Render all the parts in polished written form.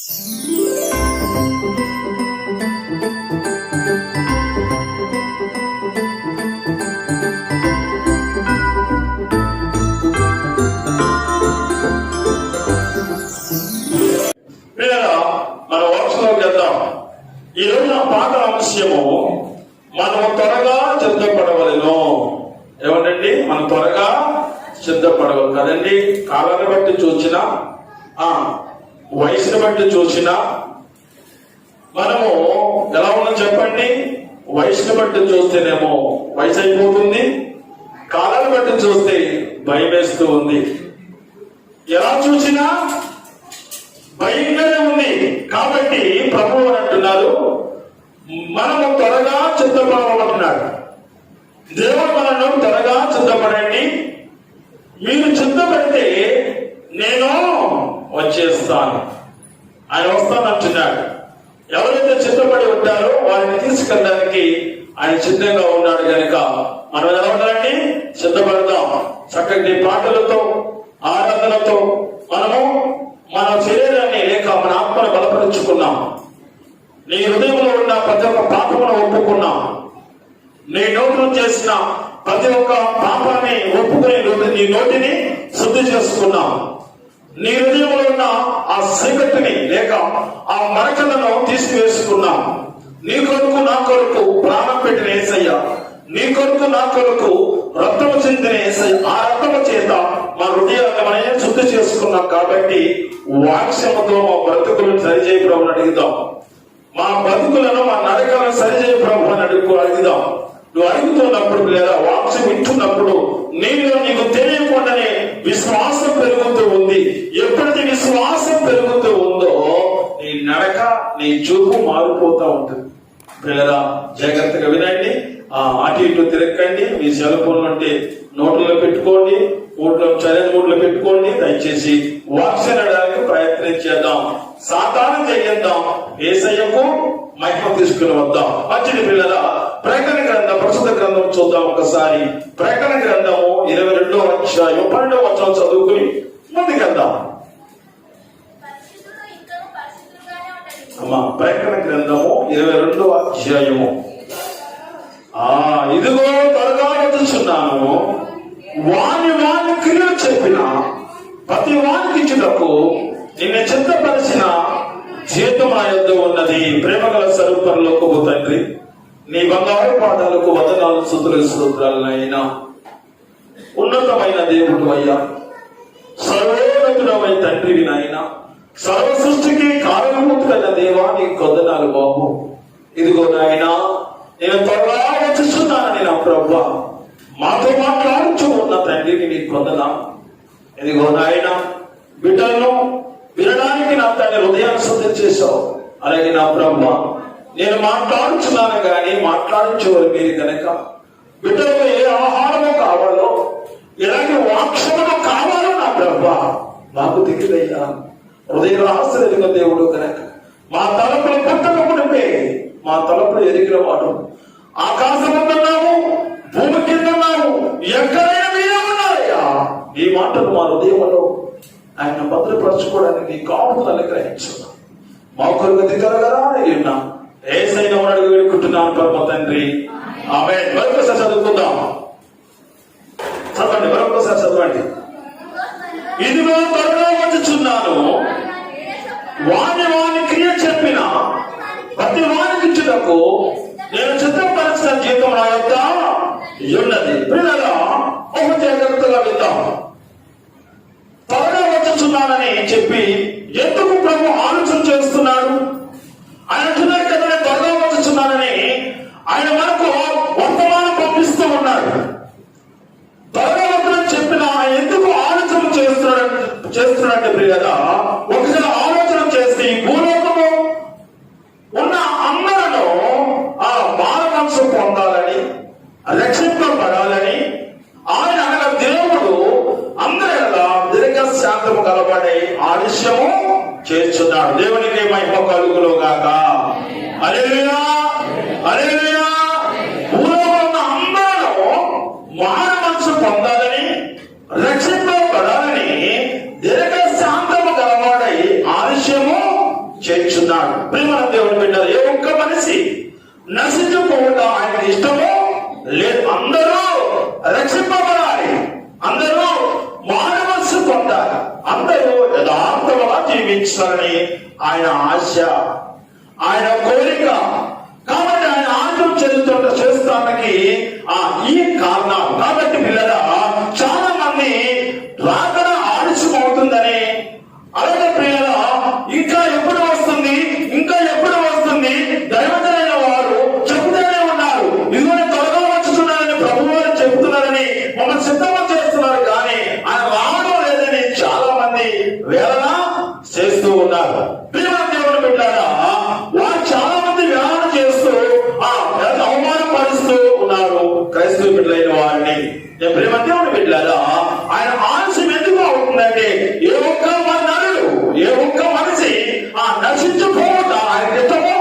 మన వర్షంలోకి వెళ్దాం. ఈ రోజు నా పాట అంశము మనము త్వరగా సిద్ధపడవలను. ఏమండి, మనం త్వరగా సిద్ధపడవాలి కదండి. కాలాన్ని బట్టి చూసినా, వయసుని బట్టి చూసినా మనము ఎలా ఉన్నాం చెప్పండి. వయసుని బట్టి చూస్తేనేమో వయసు అయిపోతుంది, కాలాన్ని బట్టి చూస్తే భయం వేస్తూ ఉంది. ఎలా చూసినా భయంగానే ఉంది. కాబట్టి ప్రభువు అంటున్నారు, మనము త్వరగా సిద్ధపడమంటున్నాడు. దేవుడు మనను త్వరగా సిద్ధపడండి, మీరు సిద్ధపడితే నేను వచ్చేస్తాను. ఆయన వస్తానంటున్నాడు. ఎవరైతే సిద్ధపడి ఉంటారో వారిని తీసుకెళ్ళడానికి ఆయన సిద్ధంగా ఉన్నాడు కనుక మనం ఎలా ఉండాలండి, సిద్ధపడదాం. చక్కటి పాటలతో, ఆరాధనతో మనము మన శరీరాన్ని లేక మన ఆత్మను బలపరుచుకున్నాం. నీ హృదయంలో ఉన్న ప్రతి ఒక్క పాపమును ఒప్పుకున్నాం. నీ నోటిలో చేసిన ప్రతి ఒక్క పాపాన్ని ఒప్పుకుని నీ నోటిని శుద్ధి చేసుకున్నాం. నీ హృదయంలో ఉన్న ఆ సైకట్టుని లేక ఆ మరకలను తీసివేసుకున్నాం. నీ కొరకు నా కొరకు ప్రాణం పెట్టిన యేసయ్య, నీ కొరకు నా కొరకు రక్తము చెందిన యేసయ్య, ఆ రక్తము చేత మా హృదయాన్ని మనమే శుద్ధి చేసుకున్నాం. కాబట్టి వాక్యముతో మా బ్రతుకులను సరిచేయ ప్రభుని అడుగుదాం. మా బ్రతుకులను, మా నడకలను సరిచేయ ప్రభు అని అడుగుదాం. నువ్వు అడుగుతున్నప్పుడు లేదా వాక్యం వింటున్నప్పుడు నీలో నీకు తెలియకుండానే విశ్వాసం పెరుగుతూ ఉంది. ఎప్పుడైతే విశ్వాసం పెరుగుతూ ఉందో నీ నడక, నీ చూపు మారిపోతూ ఉంటుంది. పిల్లరా, జాగ్రత్తగా వినండి. అటు ఇటు తిరగండి. మీ సెల్ ఫోన్ ఉంటే నోట్లో పెట్టుకోండి, చైలెంట్ మోడ్ లో పెట్టుకోండి. దయచేసి వాక్యం అనడానికి ప్రయత్నం చేద్దాం. సాతాను చేద్దాం, యేసయ్యకు మహిమ తీసుకుని వద్దాం. మంచిది పిల్లరా, ప్రకటన గ్రంథం, ప్రస్తుత గ్రంథం చూద్దాం ఒకసారి. ప్రకటన గ్రంథము 22వ అధ్యాయం 12వ వచనం చదువుకుని ముందుకెళ్దాం. అమ్మా, ప్రకటన గ్రంథము 22వ అధ్యాయము. ఇదిగో త్వరగా వచ్చుచున్నాను, వాని క్రియలు చెప్పిన ప్రతి వానికి ఇచ్చుటకు నిన్ను చిత్తపరిచిన జీతం నా యొద్ద ఉన్నది. ప్రేమగల స్వరూపంలోకి తండ్రి, నీ బంగారు పాదాలకు వందనాలు, స్తుతులు, స్తోత్రాలైనా. ఉన్నతమైన దేవుడు అయ్యా, సర్వోన్నతుడమైన తండ్రివి నాయన, సర్వ సృష్టికి కారణభూతుడైన దేవా, నీకు వందనాలు బాబు. ఇదిగో నాయన, నేను త్వరగా వచ్చుచున్నానని నా ప్రభువా, మాతో మాట్లాడుతూ ఉన్న తండ్రికి నీకు వందనాలు. ఇదిగో నాయన, బిడ్డలను వినడానికి నా తండ్రి హృదయాన్ని శుద్ధి చేశావు. అలాగే నా ప్రభువా, నేను మాట్లాడుచున్నాను కానీ మాట్లాడించేవారు మీరు కనుక బిడ్డలకు ఏ ఆహారము కావాలో, ఎలాంటి వాక్యములు కావాలో నా ప్రభువా నాకు తెలియదయ్యా. హృదయ రహస్య ఎదుగ దేవుడు కనుక మా తలపులు పుట్టకపోతే మా తలపులు ఎదిగిన వాడు. ఆకాశమున్నాము, భూమి కింద ఉన్నాము, ఎక్కడైనా మీరే ఉన్నారయ్యా. ఈ మాటలు మా హృదయంలో ఆయన భద్రపరచుకోవడానికి నీ కాపుదలను గ్రహించున్నాం. మా కొరకు దిగరగరా ఉన్నా ఏసైనా అడుగు వేడుకుంటున్నాను పరమ తండ్రి. ఆమేన్. మరొకసారి చదువుకుందాం. చదవండి, మరొకసారి చదవండి. ఇదిగో త్వరగా వచ్చుచున్నాను, వాని క్రియ చెప్పిన ప్రతి వానికి ఇచ్చుటకు నేను సిద్ధపరిచిన జీతం నా యొద్ద ఉన్నది. పిల్లలా, ఒక జాగ్రత్తగా విద్దాం. త్వరగా వచ్చుచున్నానని చెప్పి ఎందుకు ప్రభు ఆలోచన చేస్తున్నాడు? ఆయన అంటున్నారు కదా, నేను త్వరగా వచ్చుచున్నానని. ఆయన మనకు వర్తమానం పంపిస్తూ ఉన్నాడు. త్వరగా వచ్చునని చెప్పిన ఎందుకు ఆలోచన చేస్తున్నాడంటే ప్రియదా, ఒకసారి ఆలోచన చేసి భూలోకము ఉన్న అందరూ ఆ మానవ మనసు పొందాలని, రక్షింపబడాలని ఆయన అనగా దేవుడు అందరూ దీర్ఘశాంతము కలబడే ఆలస్యము చేస్తున్నాడు. దేవునికి మహిమ కలుగును గాక. హల్లెలూయా, హల్లెలూయా. భూలోకంలో ఉన్న అందరూ మానవ మనసు పొందాలని, రక్షింపబడాలని దీర్ఘశాంతము కలబడే ఆలస్యము చేర్చున్నాడు. ప్రియమైన దేవుని బిడ్డలు, ఏ ఒక్క మనిషి నశించుకోవడం ఆయనకి ఇష్టమో లేదు. అందరూ రక్షింపబడాలి, అందరూ మానవలసి పొందాలి, అందరూ యథార్థముగా జీవించాలని ఆయన ఆశ, ఆయన కోరిక. కాబట్టి ఆయన ఆజ్ఞం చేస్తానికి ఈ కారణాలు. కాబట్టి పిల్లల చాలా మంది రాకడ ఆలస్యమవుతుందని, అలాగే పిల్లల ఇంకా ఎప్పుడు వస్తుంది, ఇంకా ఎప్పుడు వస్తుంది, దైవజనైన వారు చెబుతూనే ఉన్నారు, ఇదిగో త్వరగా వచ్చుతున్నారని ప్రభువారు చెబుతున్నారని మమ్మల్ని సిద్ధం చేస్తున్నారు. కానీ ఆయన రావడం లేదని చాలా మంది వేదన చేస్తూ ఉన్నారు. ప్రియమైన దేవుని బిడ్డలారా, వారు చాలా మంది వేదన చేస్తూ అవమానపరుస్తూ ఉన్నారు క్రైస్తవ బిడ్డలైన వారిని. ప్రియమైన దేవుని బిడ్డలారా, ఆయన ఆలస్యం ఎందుకు అవుతుందంటే ఏ ఒక్క నరుడు, ఏ ఒక్క మనిషి నశించుకోవటం ఆయన ఇష్టమో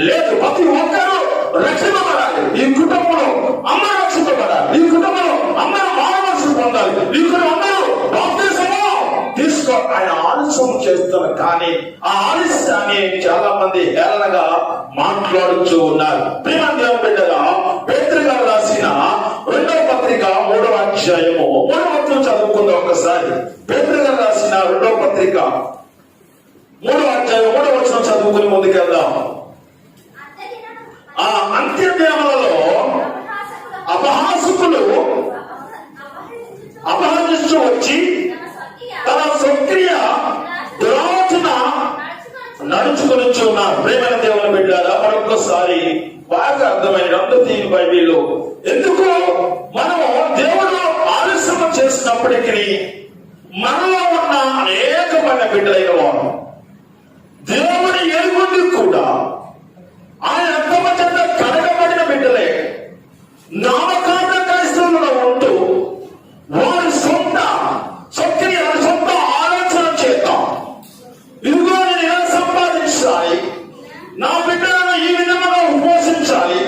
లేదు. ప్రతి ఒక్కరూ రక్షింపబడాలి. ఈ కుటుంబంలో అందరూ రక్షింపబడాలి, ఈ కుటుంబంలో అందరూ మానవలసి పొందాలి, ఈ కుటుంబం అందరూ బాప్తిసమో తీసుకో. ఆయన ఆలస్యం చేస్తున్నారు. కానీ ఆ ఆలస్యాన్ని చాలా మంది హేళనగా మాట్లాడుతూ ఉన్నారు. ప్రియమైన దేవుని బిడ్డగా పేతురు గారు రాసిన 2వ పత్రిక 3వ అధ్యాయము 3వ వచనం చదువుకుందాం ఒకసారి. పేతురు గారు రాసిన 2వ పత్రిక 3వ అధ్యాయం 3వ వచనం చదువుకుని ముందుకెళ్దాం. ఆ అంత్య దినములలో అపహాసకులు అపహరిస్తూ వచ్చి తన స్వక్రియ దురాలోచన నడుచుకొని ఉన్నారు. ప్రేమైన దేవుని బిడ్డలారా, మరొకసారి బాగా అర్థమైన 2 తీరు బైబిల్లో ఎందుకు మనము దేవుడు ఆలస్యం చేసినప్పటికీ మనలో ఉన్న అనేకమైన బిడ్డలైన వారు దేవుని ఎరుగుండి కూడా ఆయన రక్తము చేత కడగబడిన బిడ్డలే నామకాంత క్రైస్తవులుగా ఉంటూ వారి సొంత సక్రియ సొంత ఆలోచన చేత ఇదిగో నేను ఇలా సంపాదించాలి, నా బిడ్డలను ఈ విధముగా పోషించాలి,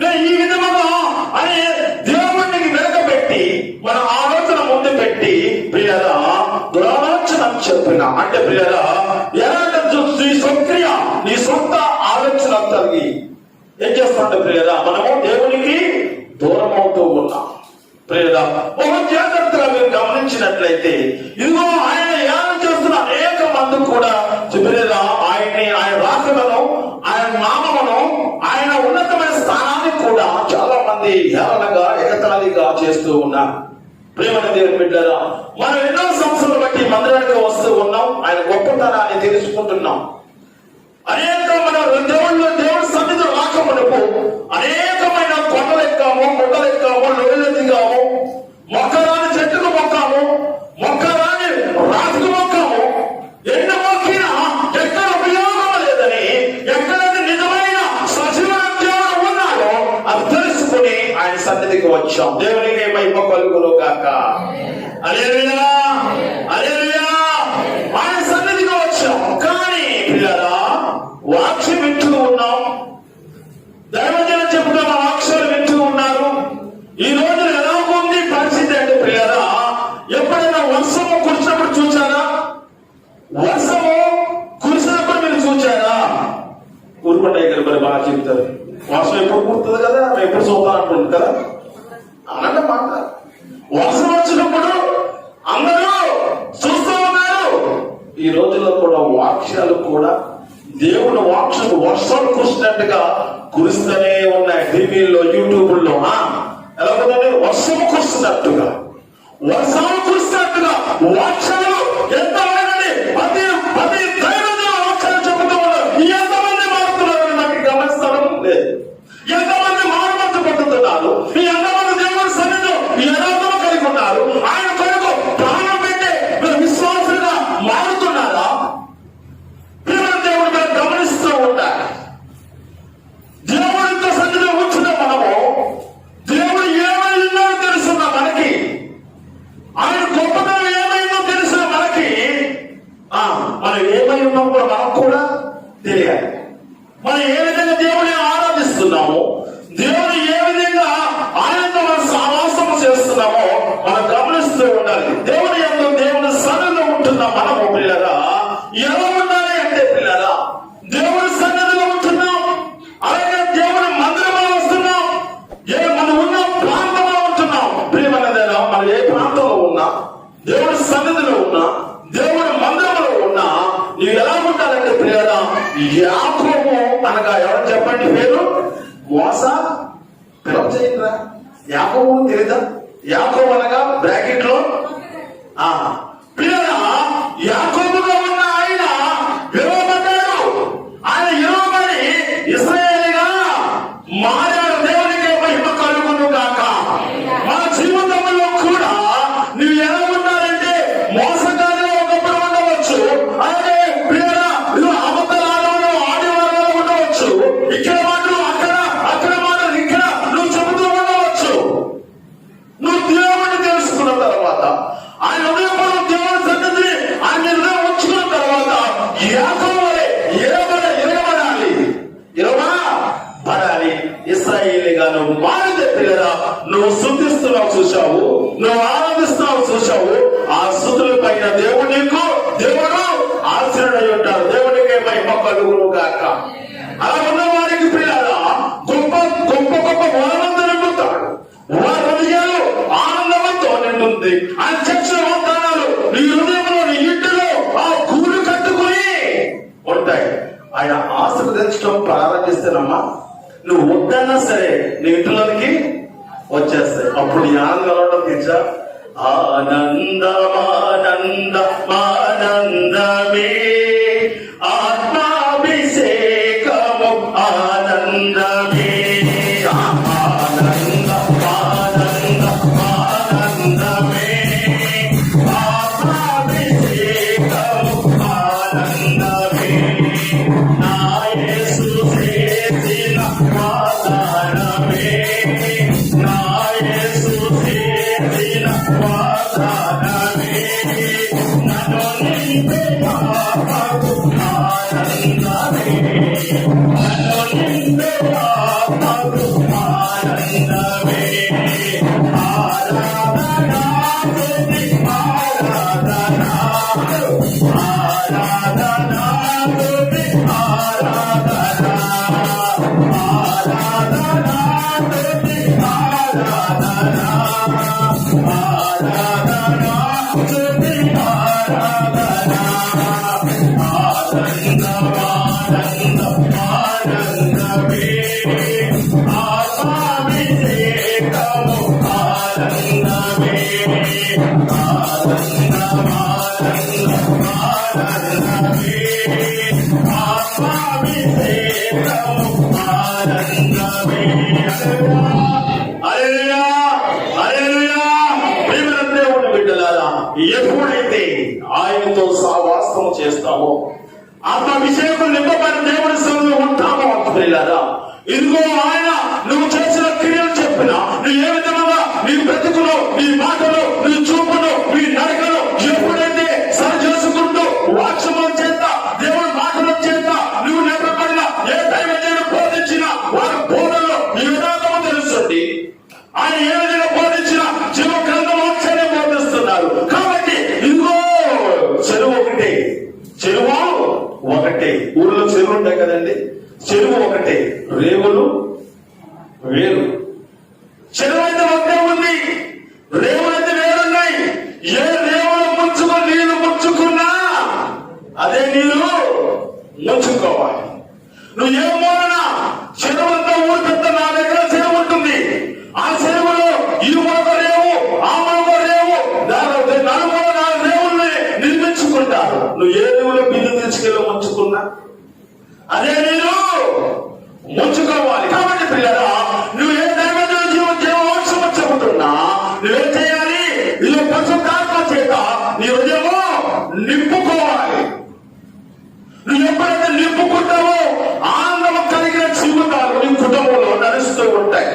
నేను ఈ విధముగా అనే దేవుడికి వెనకబెట్టి మన ఆలోచన ముందు పెట్టి ప్రియరా దురాలోచన చెప్పిన అంటే ప్రియరా ఎలాంటి నీ సక్రియ నీ సొంత ఆలోచన కలిగి ఏం చేస్తుంటే ప్రియరా మనము దేవునికి దూరం అవుతూ ఉన్నాం. ప్రియరా ఒక జాగ్రత్తగా మీరు గమనించినట్లయితే ఇదిగో ఆయన యానం చేస్తున్న అనేక మంది కూడా ప్రియరా ఆయన్ని, ఆయన రాకడను, ఆయన నామమును, ఆయన ఉన్నతమైన స్థానాన్ని కూడా చాలా మంది హేళనగా ఎగతాళిగా చేస్తూ ఉన్నారు. ప్రియమైన దేవుని బిడ్డలారా, మనం ఎన్నో సంవత్సరాలు బట్టి మందిరానికి వస్తూ ఉన్నాం, ఆయన గొప్పతనాన్ని తెలుసుకుంటున్నాం. అనేకమైన దేవుడి సన్నిధి రాకమునకు అనేకమైన కొండలెక్కాము, గుడ్డలెక్కాము, లోయలు దిగాము, మొక్కరాని చెట్టుకు మొక్కాము, మొక్కరాని రాజుకు మొక్కాము. ఎన్ని మొక్కినా ఎక్కడ ఉపయోగం లేదని, ఎక్కడైతే నిజమైన సజీవన దేవుడు ఉన్నాడో అది తెలుసుకుని ఆయన సన్నిధికి వచ్చాం. దేవునికి మహిమ కలుగును గాక. హల్లెలూయా, హల్లెలూయా. ఆయన సన్నిధికి వచ్చాం. కానీ పిల్లరా వాక్యం వింటూ ఉన్నాం, దైవజనం చెప్పుకున్న వాక్యాలు వింటూ ఉన్నారు. ఈ రోజు ఎలా ఉంది పరిస్థితి అంటే పిల్లరా, ఎప్పుడైనా వర్షము కురిసినప్పుడు చూచారా? వర్షము కురిసినప్పుడు మీరు చూచారా? ఊరుకుంటే మరి బాగా చెప్తారు, వర్షం ఎప్పుడు కుడుతుంది కదా, ఎప్పుడు చూద్దాం అంటుంది కదా అనంటే మాట. వర్షం వచ్చినప్పుడు అందరూ చూస్తూ ఉన్నారు. ఈ రోజుల్లో కూడా వాక్యాలు కూడా దేవుడు వాక్యాలు వర్షాలు కురిసినట్టుగా కురుస్తూనే ఉన్నాయి. టీవీల్లో, యూట్యూబ్లో ఎలా ఉందంటే వర్షము కురుస్తున్నట్టుగా, వర్షాలు కురుస్తున్నట్టుగా వాక్యాలు ఎంత ప్రతి దైవజన వాక్యాలు చెబుతూ ఉన్నారు. ఎంతమంది మారుతున్నారు నాకు గమనిస్తాను లేదు. ఎంతమంది మారుమతి పట్టుతున్నారు, ఎంతమంది దేవుడి సన్నిధిలో యథార్థం కలిగి ఉన్నారు, ఆయన కొరకు ప్రాణం పెట్టే విశ్వాసులుగా మారుతున్నారా? దేవుడి మీద గమనిస్తూ ఉండాలి. దేవుడితో సన్నిధిలో కూర్చున్న మనము దేవుడు ఏమై ఉన్నాడో తెలుసున్న మనకి, ఆయన గొప్పతనం ఏమైందో తెలిసిన మనకి, మనం ఏమై ఉన్నాం కూడా మనకు కూడా తెలియాలి. మనం ఏ విధంగా దేవుడిని ఆరాధిస్తున్నామో, దేవుడు ఏ విధంగా ఆయనతో మనం సావాసం చేస్తున్నామో మనం గమనిస్తూ ఉండాలి. దేవుని యందు దేవుని సన్నిధిలో ఉంటున్న మనము పిల్లరా ఎలా ఉండాలి అంటే పిల్లరా నువ్వు ఎలా ఉంటారంటే ప్రియుడా, యాకోబు అనగా ఎవరు చెప్పండి పేరు? మోస. పిలవ చేయండిరా, యాకోబు తెలీదా? యాకోబు అనగా బ్రాకెట్ లో ప్రియుడా, యాకోబుగా ఉన్న ఆయన విలువబడ్డాడు. ఆయన విలువబడి ఇశ్రాయేలుగా మారాడు. దేవునికి మహిమ కలుగును గాక. మన జీవితంలో కూడా నువ్వు ఎలా ఉండాలంటే మోసగానే ఒకప్పుడు ఉండవచ్చు, అలాగే ప్రియుడా నువ్వు అబద్ధాలలో ఆడేవాళ్ళలో ఉండవచ్చు, ఇక్కడ మాటలు అక్కడ మాటలు ఇక్కడ నువ్వు చెబుతూ ఉండవచ్చు. నువ్వు దేవుడిని తెలుసుకున్న తర్వాత, ఆయన హృదయపూర్వక దేవుని సన్నిధిని ఆయన హృదయం ఉంచుకున్న తర్వాత యాకోబువలే ఇరవబడాలి. ఇశ్రాయేలుగా నువ్వు మారితే పిల్లరా, నువ్వు స్తుతిస్తున్నావు చూశావు, నువ్వు ఆనందిస్తున్నావు చూశావు. ఆ స్తుతుల పైన దేవుడు ఆశ్రయుడై ఉంటాడు. దేవుడికే మహిమ కలుగును గాక. అలా ఉన్న వారికి పిల్లరా గొప్ప ఆనందం నింపుతాడు. వారి హృదయాలు ఆనందంతో నిండుతుంది. ఆయన చర్చల వాగ్దానాలు నీ హృదయంలో, నీ ఇంటిలో ఆ గూడు కట్టుకుని ఉంటాయి. ఆయన ఆశకు తెచ్చడం ప్రారంభిస్తేనమ్మా, నువ్వు వద్దన్నా సరే నీ ఇంట్లోనికి వచ్చేస్తాయి. అప్పుడు నీ ఆనందం ఉండడం తెచ్చా. ఆనందమే ఆత్మాభిషేకము ఆనందమే ఎప్పుడైతే ఆయనతో సహవాసం చేస్తామో, ఆత్మాభిషేకం నింపబడిన దేవుడి సన్నిధిలో ఉంటామో పిల్లరా, ఇదిగో ఆయన నువ్వు చేసిన క్రియలు చెప్పిన, నువ్వు ఏ విధంగా నీ బ్రతుకులో, నీ మాటలో, నీ చూపులో, నీ నడకలో ఎప్పుడైతే సరి చేసుకుంటూ వాక్యముల చేత, దేవుడి మాటల చేత నువ్వు నింపబడిన, ఏ దైవజనుడు బోధించిన వారి బోధనలో నీ విధానం తెలుస్తుంది. ఆయన ఏ విధంగా బోధించిన జీవ గ్రంథం వాక్యాన్ని బోధిస్తున్నారు. కాబట్టి ఇదిగో చెరువు ఒకటే. ఊర్లో చెరువు ఉంటాయి కదండి, చెరువు ఒకటే, రేవులు వేరు. చెరువు అయితే ఒకటే ఉంది, రేవులైతే వేరున్నాయి. ఏ రేవులు ముంచుకొని నీళ్లు ముంచుకున్నా అదే నీళ్లు ముంచుకోవాలి. నువ్వు ఏ మూలన చెరువులతో ఊరు పెద్ద నా దగ్గర చెరువు ఉంటుంది, ఆ చెరువులో ఈ మొలక రేవు, ఆ మొలక రేవు, నలుమూల 4 రేవుల్ని నిర్మించుకుంటారు. నువ్వు ఏ రేవులో బిల్లు తీసుకెళ్ళి ముంచుకున్నా అదే నీరు ముంచుకోవాలి. కాబట్టి పిల్లరా, నువ్వు ఏ దైవజన జీవోత్సవం చెబుతున్నా నువ్వేం చేయాలి? ఇది పరిశుద్ధాత్మ చేత నీ హృదయము నింపుకోవాలి. నువ్వు ఎప్పుడైతే నింపుకుంటావో ఆనందం కలిగిన జీవితాలు నీ కుటుంబంలో నడుస్తూ ఉంటాయి.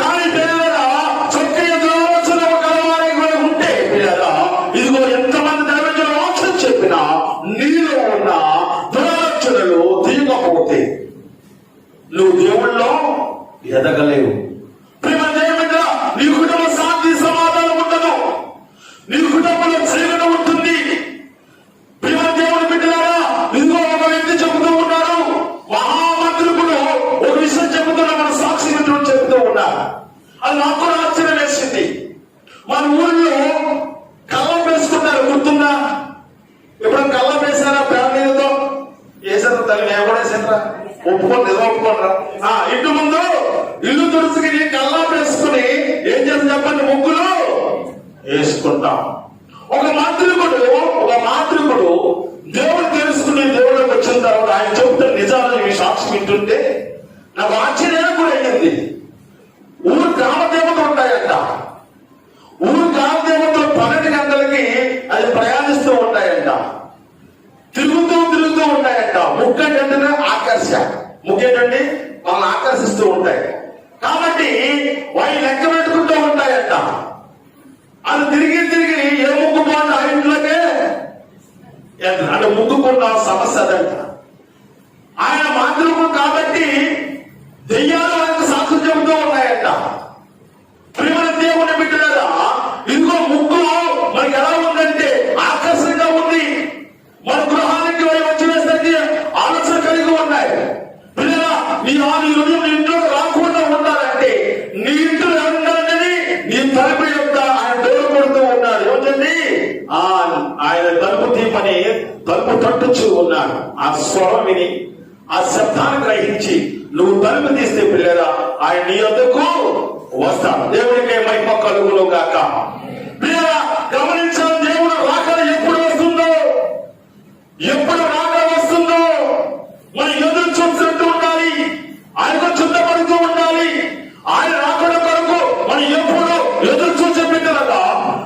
కానీ పిల్లరా, చక్కగా ఆలోచన కలవారి ఉంటే పిల్లరా, ఇదిగో ఎంతమంది దైవజన వాక్యం చెప్పినా నీలో ఉన్న దురాలోచనలు తీయకపోతే నువ్వు దేవుళ్ళో ఎదగలేవు. ప్రేమ దేవుడ, నీ కుటుంబ శాంతి సమాధానం ఉండదు, నీ కుటుంబంలో జీవనం ఉంటుంది. ప్రేమ దేవుని బిడ్డలారా, ఇదిగో ఒక వ్యక్తి చెబుతూ ఉన్నారు, మహామంత్రుడు ఒక విషయం చెబుతున్నా, మన సాక్షి మిత్రుడు చెబుతూ ఉన్నారు. అది నాకు కూడా ఆశ్చర్యం వేసింది. మన ఊళ్ళో కళ్ళం వేసుకున్నారు, గుర్తుందా? ఎప్పుడైనా కళ్ళం వేసారా? ఫ్యామిలీతో తల్లి నేను కూడా వేసానరా, ఒప్పుకోండి, ఏదో ఒప్పుకోండిరా. ఇంటి ముందు ఇల్లు తుడుచుకుని కల్లా వేసుకుని ఏం చేసి చెప్పండి, ముగ్గులు వేసుకుంటాం. ఒక మాంత్రికుడు దేవుడు తెలుసుకుని దేవుడికి వచ్చిన తర్వాత ఆయన చెబుతున్న నిజాలు ఈ సాక్షి వింటుంటే నాకు ఆశ్చర్యం కూడా అయ్యింది. ఊరు గ్రామదేవతలు ఉంటాయంట. ఊరు గ్రామదేవతలు 12 గంటలకి అది ప్రయాణిస్తూ ఉంటాయంట, తిరుగుతూ ఉంటాయంట. ముక్కు ఏంటంటే ఆకర్ష, ముక్కు ఏంటండి వాళ్ళని ఆకర్షిస్తూ ఉంటాయి. కాబట్టి వాళ్ళు లెక్క పెట్టుకుంటూ ఉంటాయంట. అది తిరిగి ఏ ముక్కు పోండి ఆ ఇంట్లోకే అంటే ముక్కుకున్న సమస్య అదంట. ఆయన మాంత్రికుడు కాబట్టి దెయ్యాలు ఆయనకు సాక్షి చెబుతూ ఉన్నాయంట. ప్రియమైన దేవుని బిడ్డలారా, ఇదిగో ముక్కు మనకి ఎలా ఉందంటే ఆకర్షణగా ఉంది. మన గృహానికి వచ్చి వేసరికి ఆలోచన కలిగి ఉన్నాయి. పిల్లలా నీ హృదయం ఇంట్లో రాకుండా ఉండాలంటే నీ ఇంట్లో ఉండాలని నీ తలుపు యొక్క ఆయన డోర్ కొడుతూ ఉన్నాడు. ఏమిటండి ఆయన తలుపు తీపని తలుపు తట్టుచూ ఉన్నాడు. ఆ స్వరం విని ఆ శబ్దాన్ని గ్రహించి నువ్వు తలుపు తీస్తే పిల్లరా ఆయన నీ వద్దకు వస్తాడు. దేవుడికే మహిమ కలుగును గాక. పిల్లరా గమనించాలి, దేవుడు రాకడ ఎప్పుడు వస్తుందో మనం ఎదురు చూసినట్టు ఉండాలి. ఆయనకు చుట్టపడుతూ ఉండాలి. ఆయన రాకడ కొరకు మనం ఎప్పుడు ఎదురు చూసే బిడ్డలుగా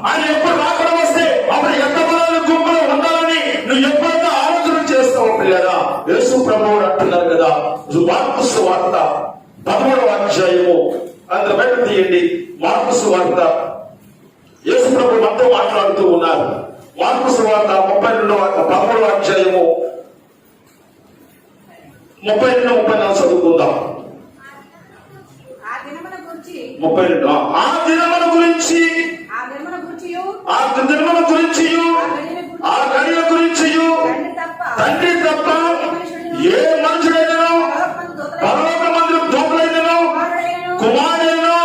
ఆయన ఎప్పుడు రాకడ వస్తే అప్పుడు ఎంతమంది గుంపులో ఉండాలని నువ్వు ఎప్పుడైతే ఆలోచన చేస్తావు పిల్లరా. యేసు ప్రభువుడు అంటున్నారు కదా, మార్కు సువార్త 13వ అధ్యాయము అందరూ బయట తీయండి. మార్కు సువార్త యేసు ప్రభు మనతో మాట్లాడుతూ ఉన్నారు. మార్కు సువార్త 13వ అధ్యాయము 32-34 చదువుకుందాం. 32 ఆ దినముల గురించి ఆ గడియ గురించి తండ్రి తప్ప ఏ మనుషుడైనను పరలోకమందు దూతలైనను కుమారుడైనను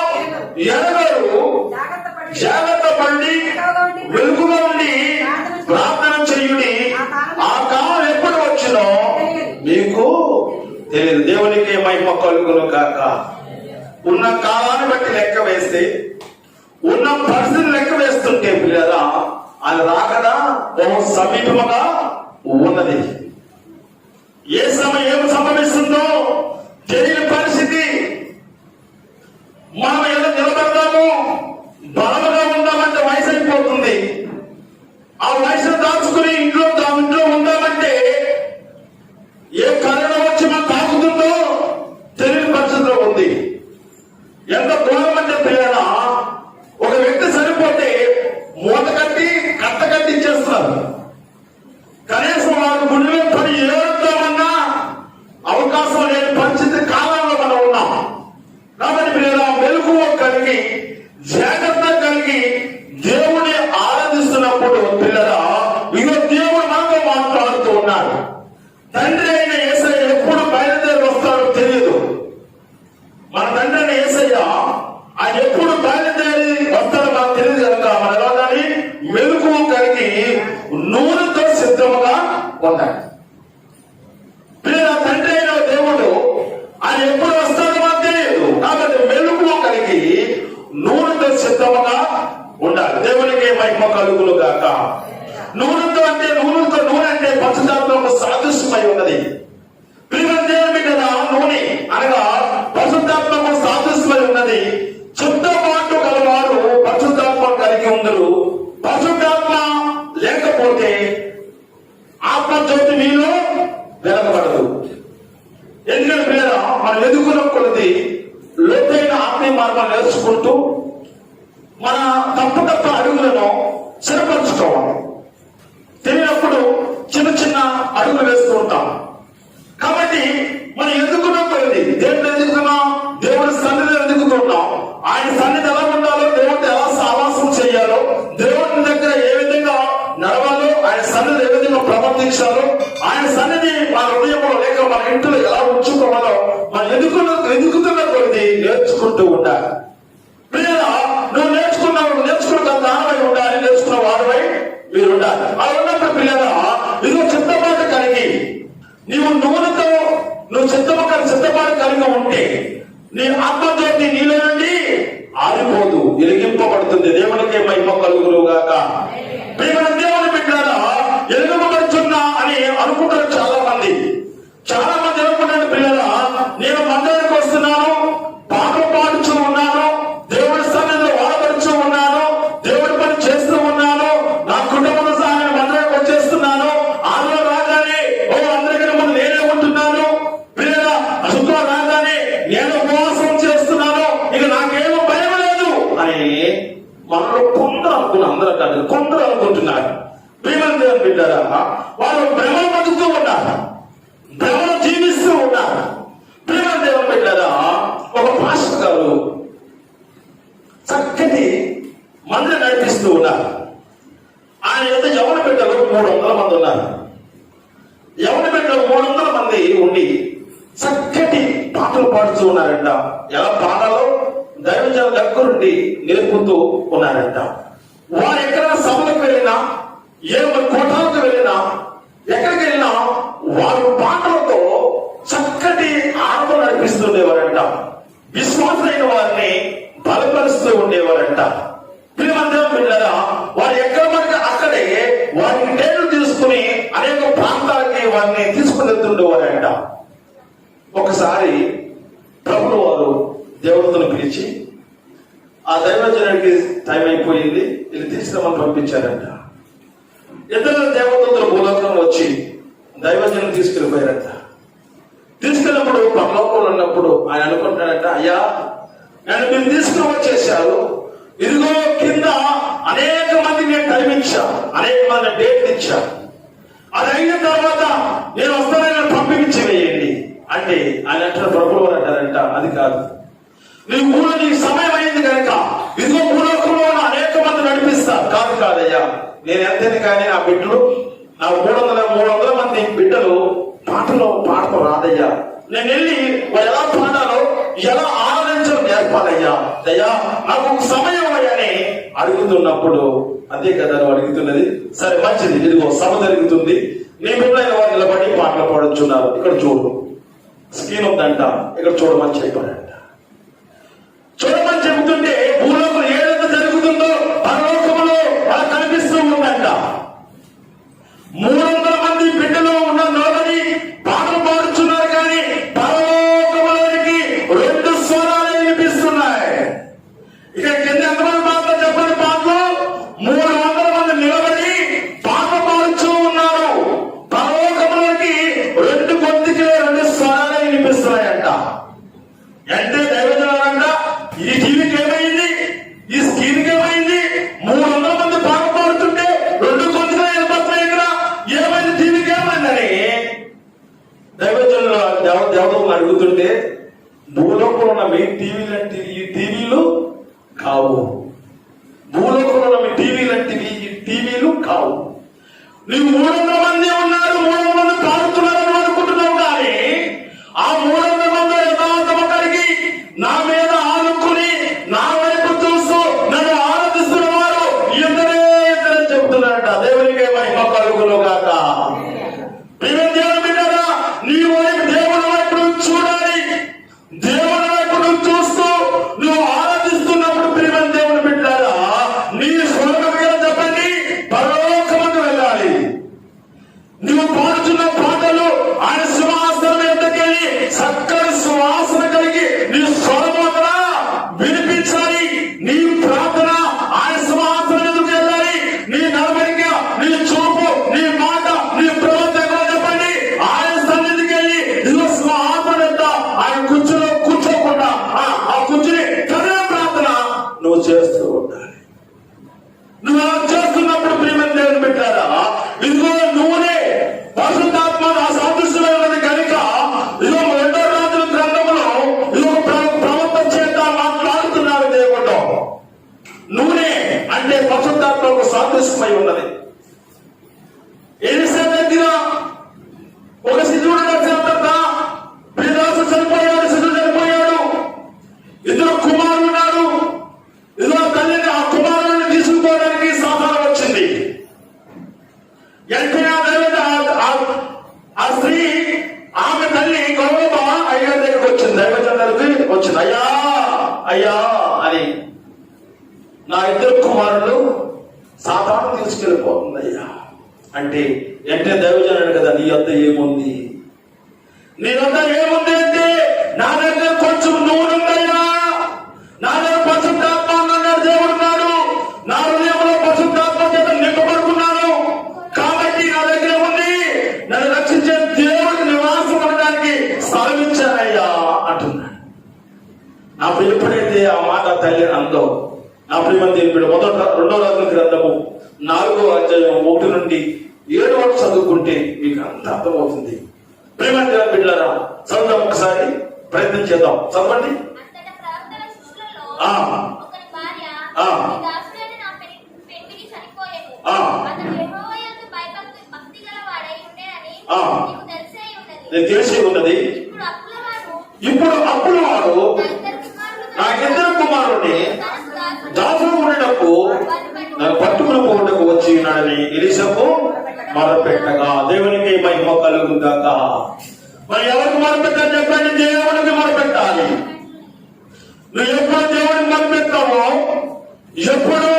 ఎరగరు. జాగ్రత్త పడి వెలుగుగా ఉండి ప్రార్థన చేయుడి. ఆ కాలం ఎప్పుడు వచ్చినో మీకు తెలియదు. దేవునికి మహిమ కలుగును గాక. ఉన్న కాలాన్ని బట్టి లెక్క వేస్తే, ఉన్న పరిస్థితి లెక్క వేస్తుంటే పిల్లరా ఆయన రాకడా సమీపముగా ఉన్నది. ఏ సమయం సంభవిస్తుందో తెలియని పరిస్థితి. మనం ఏదో నిలబడతాము, బలముగా ఉందామంటే వయసు అయిపోతుంది. ఆ వయసును దాచుకుని ఇంట్లో ఉందామంటే ఏ కరోనా వచ్చి మనం తాకుతుందో తెలియని పరిస్థితిలో ఉంది. ఎంత దూరం అంటే పిల్లరా ఒక వ్యక్తి చనిపోతే మూట కట్టి కట్ట కట్టించేస్తున్నారు. కనీసం వారికి గుండె మీద పడి ఏడుద్దామన్నా అవకాశం లేని పరిస్థితి కాలంలో మనం ఉన్నాం. కాబట్టి పిల్లరా మెలకువ కలిగి జాగ్రత్త కలిగి దేవుని ఆరాధిస్తున్నప్పుడు పిల్లరా ఇదో దేవుడు మనతో మాట్లాడుతూ ఉన్నాడు. తండ్రి అయిన యేసయ్య ఎప్పుడు బయలుదేరి వస్తాడో తెలియదు. మన తండ్రి అయిన యేసయ్య ఆయన ఎప్పుడు బయలుదేరి వస్తాడో మనకు తెలియదు కనుక మన ఎలాగాని మెలకువ కలిగి నూనెతో సిద్ధముగా ఉండాలి. పిల్లల తండ్రి అయిన దేవుడు ఆయన ఎప్పుడు వస్తాడో మనకు తెలియదు. కాబట్టి మెలకువ కలిగి నూనెతో సిద్ధముగా ఉండాలి. దేవునికి మహిమ కలుగును గాక. నూనెతో నూనె అంటే పరిశుద్ధాత్మకు సాదృశ్యమై ఉన్నది. దేవుని కదా నూనె అనగా పరిశుద్ధాత్మకు సాదృశ్యమై ఉన్నది. చుట్టపాటు గలవారు పరిశుద్ధాత్మ కలిగి ఉండరు. పరిశుద్ధాత్మ లేకపోతే ఆత్మజ్యోతి మీలో వెలగబడదు. ఎందుకంటే పిల్లల మనం ఎదుగున్న కొలది లోతైన ఆత్మీయ మార్గాలు నేర్చుకుంటూ మన తప్పు అడుగులను స్థిరపరచుకోవాలి. తెలియనప్పుడు చిన్న అడుగులు వేస్తూ ఉంటాం. కాబట్టి మనం ఎదుగున్న కొలది దేవుడు ఎదుగుతున్నాం, దేవుడి సన్నిధిలో ఎదుగుతున్నాం. ఆయన సన్నిధి ఎలా ఉండాలో, దేవుడితో ఎలా సావాసం చేయాలో, దేవుడి దగ్గర ఏ విధంగా నడవాలో, ఆయన సన్నిధి ఏ విధంగా ప్రవర్తించాలో, ఆయన సన్నిధి మన హృదయంలో లేక మన ఇంట్లో ఎలా ఉంచుకోవాలో మనం ఎదుగుతున్న కొలది నేర్చుకుంటూ ఉండాలి. పిల్లలా నువ్వు నేర్చుకున్న దానిపై ఉండాలి, నేర్చుకున్న వారిపై మీరు ఉండాలి. అలా ఉన్నప్పుడు పిల్లల ఇదిగో చిత్తపాటు కలిగి నీవు నూనెతో నువ్వు సిద్ధపాటు కలిగి ఉంటే నీ ఆత్మజ్యోతి నీలో నుండి ఆరిపోదు, వెలిగింపబడుతుంది. దేవునికి మహిమ కలుగును గాక. దేవుని బిడ్డలారా, వెలిగింపబడుతున్నా అని అనుకుంటారు చాలా మంది అనుకుంటారు, పిల్లల నేను మందిరానికి వస్తున్నాను, పాటలు పాడుతూ ఉన్నాను, దేవుడి సన్నిధిలో వాడబడుతూ ఉన్నాను, దేవుడి పని చేస్తూ ఉన్నాను, నా కుటుంబంతో సహా నేను మందిరానికి వచ్చేస్తున్నాను, ఆదివారం రాగానే అందరికీ ముందు నేనే ఉంటున్నాను, పిల్లల శుక్రవారం రాగానే నేను ఉపవాసం చేస్తున్నాను, ఇక నాకేమో భయం లేదు అని మనలో కొందరు అనుకుంటున్నారు. ప్రియమైన దేవుని బిడ్డలారా, వాళ్ళు భ్రమలు బతుకుతూ ఉన్నారు, భ్రమలు జీవిస్తూ ఉన్నారు. ప్రియమైన దేవుని బిడ్డలారా, ఒక పాస్టర్ గారు చక్కటి మందిరం నడిపిస్తూ ఉన్నారు. ఆయన యొక్క యవన బిడ్డలు 300 మంది ఉన్నారు. యవన బిడ్డలు 300 మంది ఉండి చక్కటి పాటలు పాడుతూ ఉన్నారంట. ఎలా పాడాలో దైవజన దగ్గరుండి నేర్పుతూ ఉన్నారంట. వారు ఎక్కడ సభలకు వెళ్ళినా, ఏ కోటాలకు వెళ్ళినా, ఎక్కడికి వెళ్ళినా వారు పాటలతో చక్కటి ఆటలు నడిపిస్తుండేవారంట. విశ్వాసమైన వారిని బలపరుస్తూ ఉండేవారంట. పిల్లరా, వారు ఎక్కడ మనకి అక్కడే వారికి టేబుల్ తీసుకుని అనేక ప్రాంతాలకి వారిని తీసుకుని వెళ్తుండేవారంట. ఒకసారి ప్రభువు వారు దేవతను పిలిచి, ఆ దైవజనుడికి టైం అయిపోయింది, వీళ్ళు తీసుకురమని పంపించారంట. ఇద్దరు దేవతలు భూలోకంలో వచ్చి దైవజనుని తీసుకెళ్ళిపోయారంట. తీసుకెళ్ళినప్పుడు పరలోకంలో ఉన్నప్పుడు ఆయన అనుకుంటాడంట, అయ్యా నేను మీరు తీసుకుని వచ్చేసారు, ఇదిగో కింద అనేక మంది నేను టైం ఇచ్చా, అనేక మంది డేట్ ఇచ్చా, అది అయిన తర్వాత నేను వస్తానని పంపించి వేయండి అంటే ఆయన అంటారు, ప్రభువు వారు అంటారంట, అది కాదు, నీకు సమయం అయింది కనుక ఇదిగో భూలోకంలో అనేక మంది నడిపిస్తారు. కాదయ్యా, నేను ఎంతని కానీ నా బిడ్డలు, నా 300 మంది బిడ్డలు పాటలు పాడటం రాదయ్యా, నేను వెళ్ళి వాళ్ళు ఎలా పాడాలో ఎలా ఆనందించడం నేర్పాలయ్యా, అయ్యా నాకు ఒక సమయం అయ్యాని అడుగుతున్నప్పుడు, అంతే కదా నువ్వు అడుగుతున్నది, సరే మంచిది, ఇదిగో సభ జరుగుతుంది, నీ బిడ్డలైన వారు నిలబడి పాటలు పాడుతున్నారు, ఇక్కడ చూడు స్క్రీన్ ఉందంట, ఇక్కడ చూడమని చెప్పాడంట. చూడమని చెబుతుంటే భూలోకం ఏదైతే జరుగుతుందో పరలోకములో అలా కనిపిస్తూ ఉందంట. 300 మంది బిడ్డలు ఉన్న నోదని పాటలు పాడుతున్నారు, కానీ పరలోకములోనికి 2 స్వరాలు వినిపిస్తున్నాయి. ఇక కింద ఎంతమంది పాటలు చెప్పండి, పాటలు 300 మంది నిలబడి పాటలు పాడుతూ ఉన్నారు. పరలోకములోనికి 2 గొంతుకి 2 స్వరాలు వినిపిస్తున్నాయంట. అంటే దైవజనాలంట, ఈ టీవీకి ఏమైంది, ఈ స్క్రీన్కి ఏమైంది, 300 మంది పాట పాడుతుంటే 2 గొంతులు వెళ్ళిపోతున్నాయి కదా, ఏమైంది, టీవీకి ఏమైందని దైవజనులు దేవతలను అడుగుతుంటే, భూలోకంలో ఉన్న మీ టీవీలు అంటే ఈ టీవీలు కావు, భూలోకంలో ఉన్న మీ టీవీలు అంటే ఈ టీవీలు కావు. నీవు 300 మంది ఉన్నారు, 300 మంది పాడుతున్నారని అనుకుంటున్నావు, కానీ ఆ 300 మంది యథార్థమ కలిగి నా మీద ఆనుకుని నా వైపు చూస్తూ నన్ను ఆరాధిస్తున్న వారు ఇద్దరే చెబుతున్నారట. దేవునికి మహిమ కలుగును గాక. దేవుని బిడ్డరా, నీ వైపు దేవుని వైపు చూడాలి, దేవుని వైపు చూస్తూ నువ్వు ఆరాధిస్తున్నప్పుడు ప్రియమైన దేవుని బిడ్డరా, నీ స్వర్గం చెప్పండి పరలోకముకు వెళ్ళాలి. నువ్వు పాడుతున్న అయ్యా అని నా ఇద్దరు కుమారులు సాతాను తీసుకెళ్ళిపోతుంది అయ్యా అంటే దైవజనుడు కదా, నీ వద్ద ఏముంది, నీ వద్ద ఏముంది అంటే నా దగ్గర కొంచెం నూనె ఉందయ్యా, నా దగ్గర పరిశుద్ధాత్మ అన్నాడు దేవుడు ఉన్నాడు, నా హృదయంలో పరిశుద్ధాత్మ చేత నింపబడుకున్నాను కాబట్టి నా దగ్గర ఉంది, నన్ను రక్షించే దేవుడికి నివాసం ఉండడానికి స్థలం ఇచ్చానయ్యా అంటున్నాడు. అప్పుడు ఎప్పుడైతే ఆ మాట తల్లి అందో, నా ప్రియమైన దేవుడు రెండో రాజుల గ్రంథము 4వ అధ్యాయం 1 నుండి 7 వరకు చదువుకుంటే మీకు అంత అర్థమవుతుంది. ప్రియమైన దేవుని బిడ్డలారా, చదువుదాం, ఒకసారి ప్రయత్నం చేద్దాం. చదవండి. తెలిసి ఉన్నది. ఇప్పుడు అప్పుల వాడు నా ఇద్దరు కుమారుడిని దాచుకునేటప్పుడు నన్ను పట్టుకుని పోవటకు వచ్చి ఉన్నాడని ఎలీషాకు మొరపెట్టగా దేవునికి మహిమ కలుగుగాక. మరి ఎవరికి మొరపెట్టాలి చెప్పండి? దేవునికి మొరపెట్టాలి. నువ్వు ఎప్పుడు దేవుడికి మొరపెట్టావో, ఎప్పుడు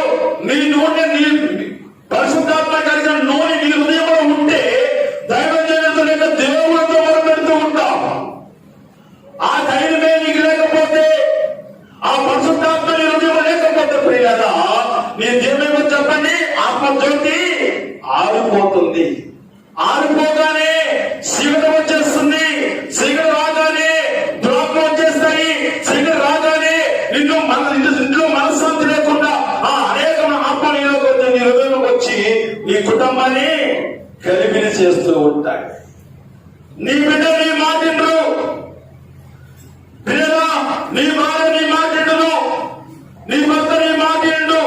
నీ నూనె, నీ పరిశుద్ధాత్మ కలిగిన నూనె నీ హృదయంలో ఉంటే దైవజనులతో లేక దేవుడితో మొరపెడుతూ ఉంటావు. ఆ ధైర్యమే నీకు లేకపోతే, ఆ పరిశుద్ధాత్మ నీ హృదయంలో లేకపోతే ప్రియులారా, నీ దేవుడు చెప్పండి, ఆత్మజ్యోతి ఆరిపోతుంది. ఆరిపోగానే శివుడు వచ్చేస్తుంది. శివుడు రాగానే దురాత్మ వచ్చేస్తాయి. శివుడు రాగానే ఇంట్లో మనశ్శాంతి లేకుండా అనేక ఆత్మ నీ హృదయంలోకి వచ్చి నీ కుటుంబాన్ని కలిపిని చేస్తూ ఉంటాయి. నీ బిడ్డ నీ మాటిండ్రు, బిడ్డలా నీ భార్య నీ మాటిండును, నీ భర్త నీ మాటిండు.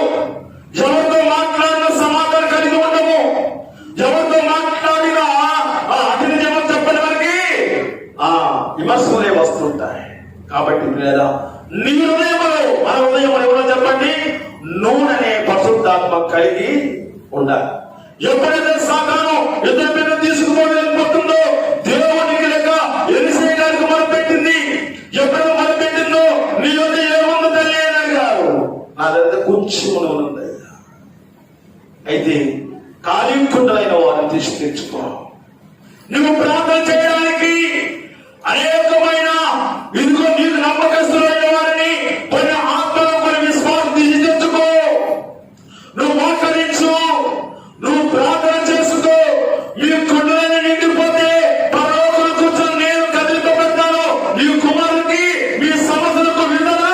ఎవరితో మాట్లాడిన సమాధానం కలిగి ఉండము, ఎవరితో మాట్లాడినా అతని జవాబు చెప్పని వారికి విమర్శలే వస్తుంటాయి. కాబట్టి లేదా నీ హృదయంలో, మన హృదయంలో ఎవరో చెప్పండి, నూనె పరిశుద్ధాత్మ కలిగి ఉండాలి. ఎప్పుడైతే సాతాను ఇద్దరు బిడ్డలు తీసుకుపోతుందో దేవునికి లేక ఎలీషా గారికి మొదలుపెట్టింది. ఎప్పుడైతే మొదలుపెట్టిందో నీ వద్ద ఏముందో తెలియదు గారు, నా దగ్గర కొంచెం ఉంది. అయితే కాలింకుండలైన వారిని తీసుకెచ్చుకో. నువ్వు ప్రార్థన చేయడానికి అనేకమైన ఇదిగో నీకు నమ్మకస్తులైన వారిని, కొన్ని ఆత్మలో కొన్ని విశ్వాసం తీసి తెచ్చుకో. నువ్వు మోకరించు, నువ్వు ప్రార్థన చేసుకో. నీ కుండలని నిండిపోతే పరలోకంలో కూర్చొని నేను కదిలిపబడతాను, నీ కుమారుడికి మీ సమస్యలకు విడుదల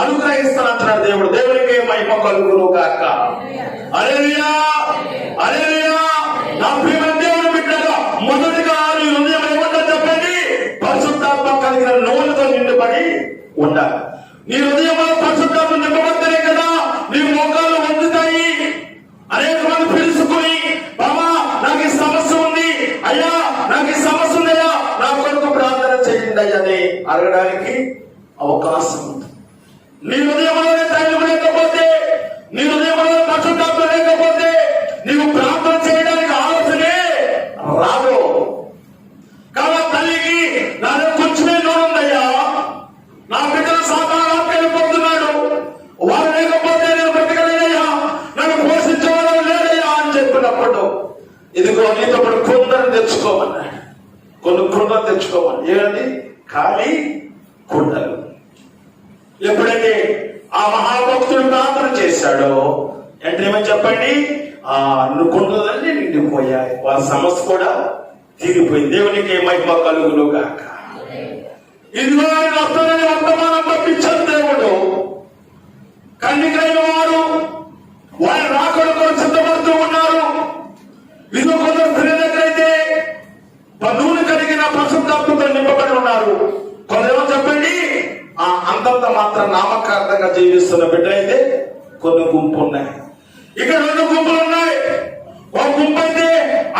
అనుగ్రహిస్తానంటున్నాడు దేవుడు. దేవునికి మహిమ కలుగును గాక. హల్లెలూయా, హల్లెలూయా. నా ప్రియమైన దేవుని బిడ్డలారా, మొదటిగా నీ హృదయం ఏమంటా చెప్పండి, పరిశుద్ధాత్మ కలిగిన నూనెతో నిండుబడి ఉండాలి. నీ హృదయంలో పరిశుద్ధాత్మ నింపబడితేనే కదా నీ మోకాళ్ళు వండుతాయి. అనేక మంది పిలుచుకుని, బాబా నాకు ఈ సమస్య ఉంది, అయ్యా నాకు ఈ సమస్య ఉందయ్యా, నా కొరకు ప్రార్థన చేయండి అయ్యా అని అడగడానికి అవకాశం ఉంది. నీ హృదయంలోనే ధైర్యం లేకపోతే, నీ హృదయంలో పరిశుద్ధాత్మ లేకపోతే నీవు ప్రార్థన చేయడానికి ఆలోచనే రాదు. కాబట్టి తల్లికి నా కొంచెమే నూనెందయ్యా, నా బిడ్డలు సాధారణ వెళ్ళిపోతున్నాడు, వారు లేకపోతే నేను బ్రతకలేనయ్యా, నన్ను పోషించేవాడు లేడయ్యా అని చెప్పినప్పుడు ఇదిగో నీతో కొందరు తెచ్చుకోమన్నాడు. కొన్ని కుండలు తెచ్చుకోమని. ఏమండి? ఖాళీ కుండలు. ఎప్పుడైతే ఆ మహాభక్తుడు ప్రార్థన చేశాడో అంటే ఏమని చెప్పండి, కుండలన్నీ నిండిపోయాయి, వాళ్ళ సమస్య కూడా తీరిపోయింది. దేవునికి మహిమ కలుగును గాక. ఇదిగో ఆయన వస్తానని వర్తమానం పంపించాడు దేవుడు. కన్నికైన వారు వారి రాకడ కూడా సిద్ధపడుతూ ఉన్నారు. ఇదిగో కొందరు స్త్రీ దగ్గర అయితే నూనె కలిగిన పరిశుద్ధాత్మతో నింపబడి ఉన్నారు. కొందరేమో చెప్పండి అంతంత మాత్రం నామకార్థంగా జీవిస్తున్న బిడ్డ అయితే కొన్ని గుంపు ఉన్నాయి. ఇక్కడ 2 గుంపులు ఉన్నాయి. ఒక గుంపు అయితే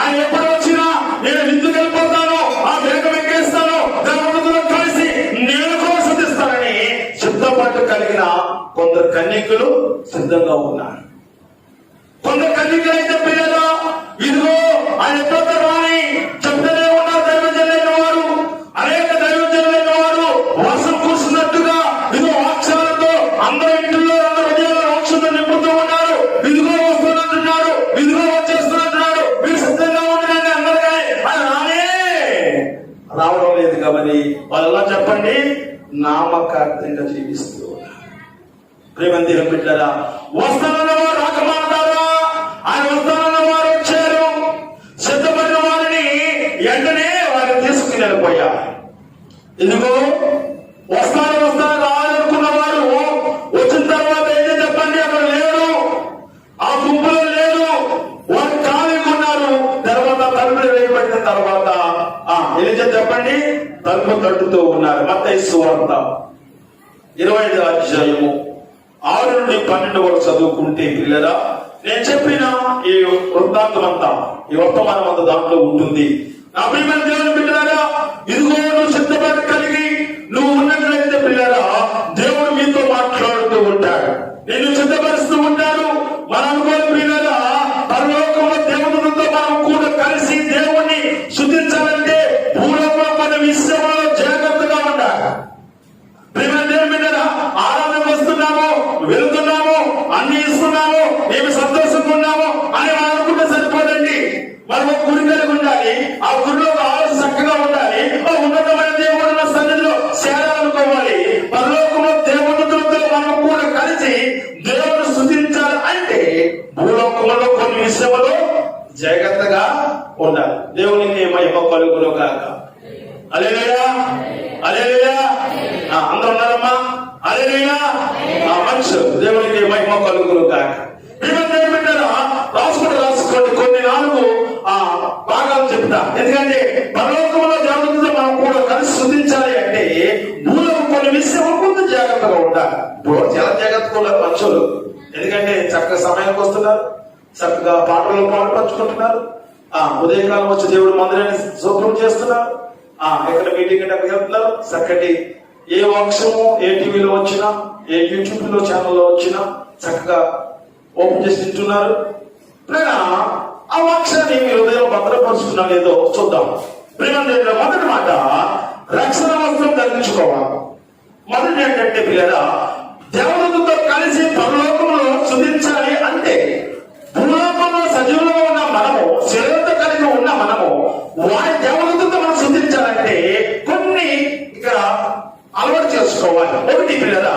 ఆయన ఎప్పుడు వచ్చినా నేను ఎందుకు వెళ్ళిపోతాను, ఆ వేగం ఎక్కేస్తాను, దేవుడితో కలిసి నేను కూడా శుద్ధిస్తానని సిద్ధపట్టు కలిగిన కొందరు కన్యకులు సిద్ధంగా ఉన్నారు. కొందరు కన్యకులు అయితే పిల్లలు ఇదిగో ఆయన ఎప్పుడో రాని చెప్తూనే ఉన్నారు. దైవజనులైన వారు, అనేక దైవజనులైన వారు వర్షం కురిసినట్టుగా ఇదిగో వాక్యాలతో రావడం లేదు కాబట్టి వాళ్ళు ఎలా చెప్పండి, నామకార్థంగా జీవిస్తూ ఉన్నారు. ప్రేమని దేవుని బిడ్డలారా, వస్తానన్న వారు రాకమానతారా? ఆయన వస్తానన్న వారు వచ్చారు. సిద్ధపడిన వారిని వెంటనే వారిని తీసుకుని వెళ్ళిపోయారు. ఎందుకు? వస్తాను రావాలనుకున్న వారు వచ్చిన తర్వాత ఏదో చెప్పండి, అక్కడ లేరు, ఆ గుంపులో లేరు, వారు ఖాళీగా ఉన్నారు. తర్వాత తలుపులు వేయబడిన తర్వాత ఏం చెప్పండి, తలుపు తట్టుతూ ఉన్నారు. మత్తయి సువార్త 25వ అధ్యాయము 6 నుండి 12 వరకు చదువుకుంటే పిల్లరా, నేను చెప్పిన ఈ వృత్తాంతం అంతా, ఈ వర్తమానం అంతా దాంట్లో ఉంటుంది. నా ప్రియమైన దేవుని బిడ్డలారా, ఇదిగో నువ్వు సిద్ధపడి కలిగి నువ్వు ఉన్నట్లయితే పిల్లరా, దేవుడు మీతో మాట్లాడుతూ ఉంటాడు, నిన్ను సిద్ధపరుస్తూ ఉంటాడు. మనం అనుకోని పిల్లరా, పరలోకంలో దేవునితో మనం కూడా కలిసి దేవుణ్ణి స్తుతించాలంటే భూలోకంలో మన విషయంలో జాగ్రత్తగా ఉండాలి. ప్రియమైన దేవుని బిడ్డలారా, ఆరాధనకు వస్తున్నాము, వెళ్తున్నాము, అన్ని ఇస్తున్నాము, మేము సంతోషంగా ఉన్నాము అని మనం అనుకుంటే సరిపోదండి. మనం ఒక గురి కలిగి ఉండాలి, ఆ గురిలో ఆలోచన చక్కగా ఉండాలి, ఉన్నతమైన దేవుడు సన్నిధిలో చేరాలనుకోవాలి. పరలోకంలో దేవునితో మనం కూడా కలిసి దేవుని స్తుతించాలి అంటే భూలోకంలో కొన్ని విషయంలో జాగ్రత్తగా ఉండాలి. దేవునికి మహిమ కలుగును గాక. హల్లెలూయా, హల్లెలూయా. అందరూ ఉన్నారమ్మా? హల్లెలూయా. మంచి దేవునికి మహిమ కలుగును గాక. రాసుకోండి కొన్ని 4 భాగాలు చెప్తా. ఎందుకంటే పరలోకంలో దేవునితో మనం కూడా కలిసి స్తుతించాలి అంటే భూలోకం కొన్ని విషయం కొంచెం జాగ్రత్తగా ఉండాలి. చాలా జాగ్రత్తగా ఉన్నారు మనుషులు. ఎందుకంటే చక్కగా సమయానికి వస్తున్నారు, చక్కగా పాటలు పంచుకుంటున్నారు, ఉదయకాలం వచ్చి దేవుడు మందిరాన్ని శుభ్రం చేస్తున్నారు, ఎక్కడ మీటింగ్ అంటే అక్కడ వెళ్తున్నారు. చక్కటి ఏ వాక్సము ఏ టీవీలో వచ్చినా, ఏ యూట్యూబ్ లో ఛానల్లో వచ్చినా చక్కగా ఓపెన్ చేసి తింటున్నారు. ఆ వాక్యాన్ని మీ హృదయం భద్రపరుచుకున్నా లేదో చూద్దాం. ప్రియమైన మొదటి మాట, రక్షణ వస్త్రం ధరించుకోవాలి. మొదటి ఏంటంటే పిల్లరా, దేవునితో కలిసి పరలోకంలో స్తుతించాలి అంటే భూలోకంలో సజీవులుగా ఉన్న మనము, శరీరంతో కలిగి ఉన్న మనము వారి దేవునితో మనం స్తుతించాలంటే కొన్ని ఇక్కడ అలవాటు చేసుకోవాలి. ఒకటి పిల్లరా,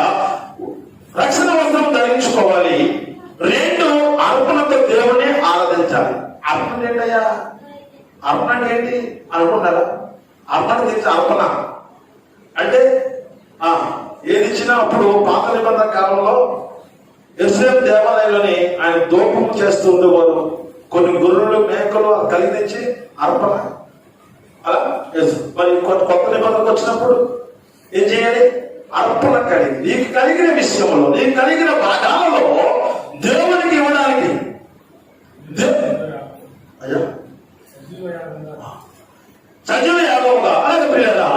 రక్షణ వస్త్రం ధరించుకోవాలి. 2, అర్పణతో దేవుణ్ణి ఆరాధించాలి. అర్పణ ఏంటయ్యా? అర్పణ అంటే ఏంటి అనుకుంటారా? అర్పణ తీర్చి అర్పణ అంటే ఏది ఇచ్చినా అప్పుడు పాత నిబంధన కాలంలో యెరూషలేము దేవాలయంలోని ఆయన దూపం చేస్తూ ఉండేవారు. కొన్ని గొర్రెలు మేకలు కలిగి తెచ్చి అర్పణ. అలా మరి కొత్త నిబంధనకు వచ్చినప్పుడు ఏం చేయాలి? అర్పణ కలిగి నీకు కలిగిన విషయంలో, నీకు కలిగిన భాగాలలో దేవునికి ఇవ్వడానికి సజీవ యాగంగా. అలాగే ప్రియదా,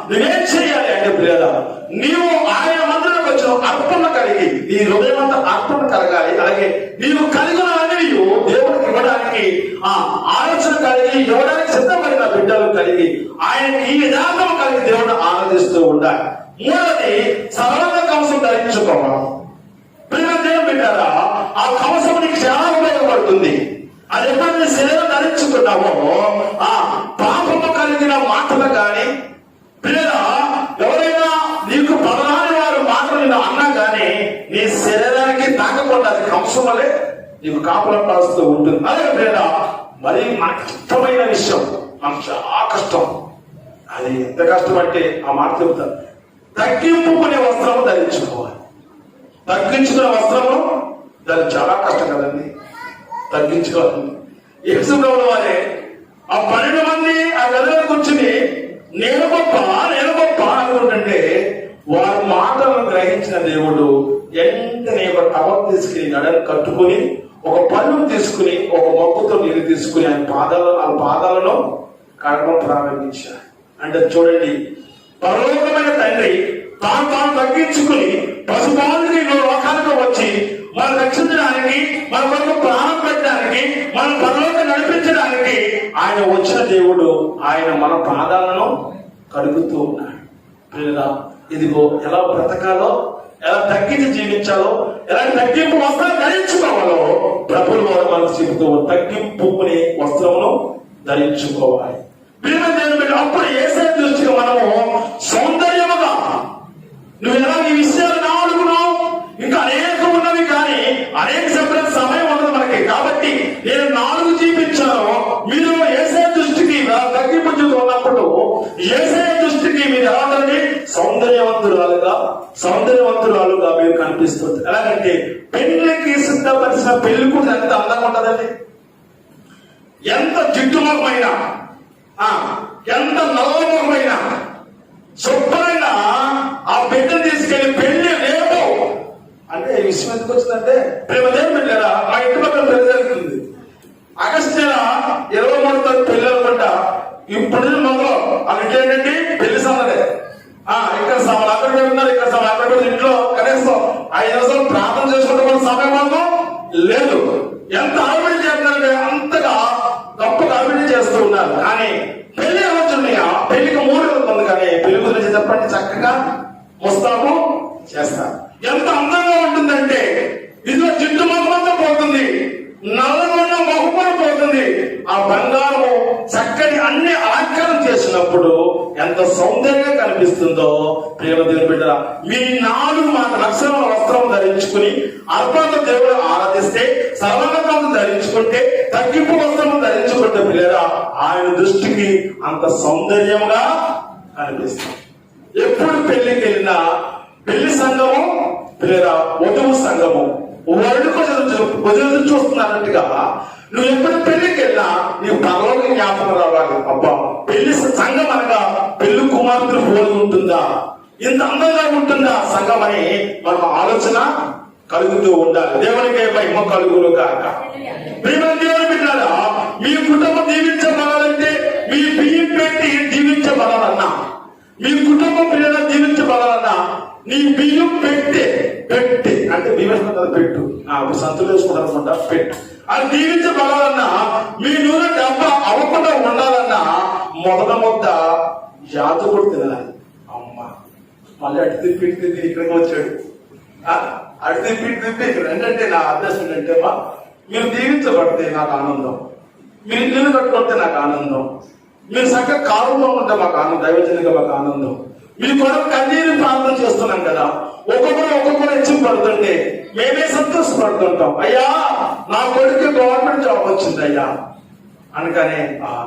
నువ్వేం చేయాలి అంటే ప్రియదా, నీవు ఆయన మందిరంలోకి వచ్చిన అర్పణ కలిగి నీ హృదయం అంతా అర్పణ కలగాలి. అలాగే నీవు కలిగిన నీవు దేవుడికి ఇవ్వడానికి ఆలోచన కలిగి ఇవ్వడానికి సిద్ధపడిన బిడ్డలు కలిగి ఆయనకి ఈ విధానం కలిగి దేవుడిని ఆరాధిస్తూ ఉండాలి. 3వది, సరళంగా కవసం ధరించుకోవాలి. ప్రియమైన దేవుని బిడ్డలారా, ఆ కవసం నీకు చాలా ఉపయోగపడుతుంది. అది ఎప్పుడైనా శరీరం ధరించుకున్నామో పాపము కలిగిన మాటలు కానీ, పిల్లలా ఎవరైనా నీకు పదరాని వారు మాటలు అన్నా కానీ నీ శరీరానికి తాకకుండా అది కవసం వల్లే నీకు కాపులం కాస్తూ ఉంటుంది. అదే పిల్లల మరి మనకి ఇష్టమైన విషయం, మనకు చాలా కష్టం. అది ఎంత కష్టం అంటే ఆ మాట చెబుతారు, తగ్గింపుకునే వస్త్రము ధరించుకోవాలి. తగ్గించుకునే వస్త్రము దాన్ని చాలా కష్టం కదండి తగ్గించుకోవాలి. యేసుప్రభుల వారే ఆ 12 మంది ఆ గదిలో కూర్చుని నేను గొప్ప అనుకుంటుంటే వారి మాటలను గ్రహించిన దేవుడు వెంటనే ఒక టవల్ తీసుకుని నడని కట్టుకుని ఒక పన్ను తీసుకుని ఒక మొక్కుతో నీరు తీసుకుని ఆయన పాదాలను కడగడం ప్రారంభించారు. అంటే చూడండి, పరలోకమైన తండ్రి తాను తగ్గించుకుని పశుపాలుని లోకాలకు వచ్చి మనం రక్షించడానికి, మన కొరకు ప్రాణం పెట్టడానికి, మన పరలోక నడిపించడానికి ఆయన వచ్చిన దేవుడు ఆయన మన పాదాలను కడుగుతూ ఉన్నాడు. ఇదిగో ఎలా బ్రతకాలో, ఎలా తగ్గించి జీవించాలో, ఎలా తగ్గింపు వస్త్రం ధరించుకోవాలో ప్రభులు వారు మనకు చెబుతూ తగ్గింపుకునే వస్త్రమును ధరించుకోవాలి. అప్పుడు ఏసే మనము సౌందర్యముగా, నువ్వు ఎలా ఈ విషయాలు నా అడుగున్నావు, ఇంకా అనేకం ఉన్నవి, కానీ అనేక చెప్పిన సమయం ఉండదు మనకి. కాబట్టి నేను 4 చూపించాను. మీరు యేసయ్య దృష్టికి తగ్గిపుచ్చుతూ ఉన్నప్పుడు యేసయ్య దృష్టికి మీరు ఎలా ఉండాలి? సౌందర్యవంతురాలుగా మీరు కనిపిస్తుంది. ఎలాగంటే పెళ్లికి సిద్ధపరిచిన పెళ్లి కూడా ఎంత అందంగా ఉంటదండి. ఎంత జిడ్డుముఖమైనా, ఎంత నల్లముఖమైనా శుభ్రంగా ఆ బిడ్డను తీసుకెళ్లి పెళ్లి రేపు అంటే విషయం ఎందుకు వచ్చిందంటే, ప్రేమదేవి బిడ్డరా, మా ఇంటి పక్కన పెళ్లి జరుగుతుంది. ఆగస్టు నెల 23 తారీఖు పెళ్లి అనుకుంటా. ఇప్పుడు మొదలు అక్కడికి ఏంటంటే పెళ్లి సందడే. ఇక్కడ సవాలు అక్కడ పెడుతున్నారు, ఇక్కడ సవాలు అక్కడ పెడుతున్నారు. ఇంట్లో కనీసం 5 నిమిషాలు ప్రార్థన చేసుకుంటే కూడా సమయం మాత్రం లేదు. ఎంత ఆవిడ చేస్తున్నారంటే అంతగా గొప్పగా ఆవిడ చేస్తూ ఉన్నారు. కానీ పెళ్లి ఎవరున్నాయా? పెళ్లికి 3 రోజులు ఉంది, కానీ పెళ్లి గురించి చెప్పండి చక్కగా ముస్తాబు చేస్తారు. ఎంత అందంగా ఉంటుందంటే ఇదిలో జిడ్డు మొహమంతా పోతుంది, నల్లగొండ మొహమ్మని పోతుంది. ఆ బంగారము చక్కని అన్ని అలంకారం చేసినప్పుడు ఎంత సౌందర్యంగా కనిపిస్తుందో. ప్రేమ దేవుని బిడ్డ, మీ 4 లక్షల వస్త్రం ధరించుకుని అర్పణ దేవుడు ఆరాధిస్తే, సర్వగతం ధరించుకుంటే, తగ్గింపు వస్త్రం ధరించుకుంటే పిల్లరా ఆయన దృష్టికి అంత సౌందర్యంగా కనిపిస్తుంది. ఎప్పుడు పెళ్లికి వెళ్ళినా పెళ్లి సంఘము పిల్లరా వధువు సంఘము వరుడు వధువు చూస్తున్నట్టుగా నువ్వు ఎప్పుడు పెళ్లికి వెళ్ళినా నీకు పరలోక జ్ఞాపకం రావాలి. అబ్బా, పెళ్లి సంఘం అనగా పెళ్లి కుమార్తెలు పోలి ఉంటుందా, ఇంత అందంగా ఉంటుందా సంఘం అని మనం ఆలోచన కలుగుతూ ఉండాలి. దేవునికి మహిమ కలుగును కాక. ప్రియమైన దేవుని బిడ్డలారా, మీ కుటుంబం దీవించబడాలంటే మీ బియ్యం పెట్టి దీవించబడాలన్నా, మీ కుటుంబం పిల్లలు దీవించబడాలన్నా నీ బియ్యం పెట్టి అంటే బియ్యం పెట్టు, సంతులు వేసుకుంటారనుకుంటా, పెట్టు. అది దీవించబడాలన్నా, మీ నూనె డబ్బా అవ్వకుండా ఉండాలన్నా మొదట మొత్త యాజకుడు తినాలి. అమ్మ మళ్ళీ అటు తిప్పి ఇక్కడికి వచ్చాడు. అటు తిప్పి ఇక్కడ ఏంటంటే నా అభ్యాసం ఏంటంటే, మీరు దీవించబడితే నాకు ఆనందం, మీరు ఇల్లు కట్టుకుంటే నాకు ఆనందం, మీరు చక్కగా కారులో ఉంటే మాకు ఆనందం, దైవజనంగా మాకు ఆనందం. మీ కొరకు కన్నీరు ప్రార్థన చేస్తున్నాం కదా, ఒక్కొక్కరు హెచ్చింపు పడుతుంటే మేమే సంతోషపడుతుంటాం. అయ్యా నా కొడుకు గవర్నమెంట్ జాబ్ వచ్చింది అయ్యా అనగానే,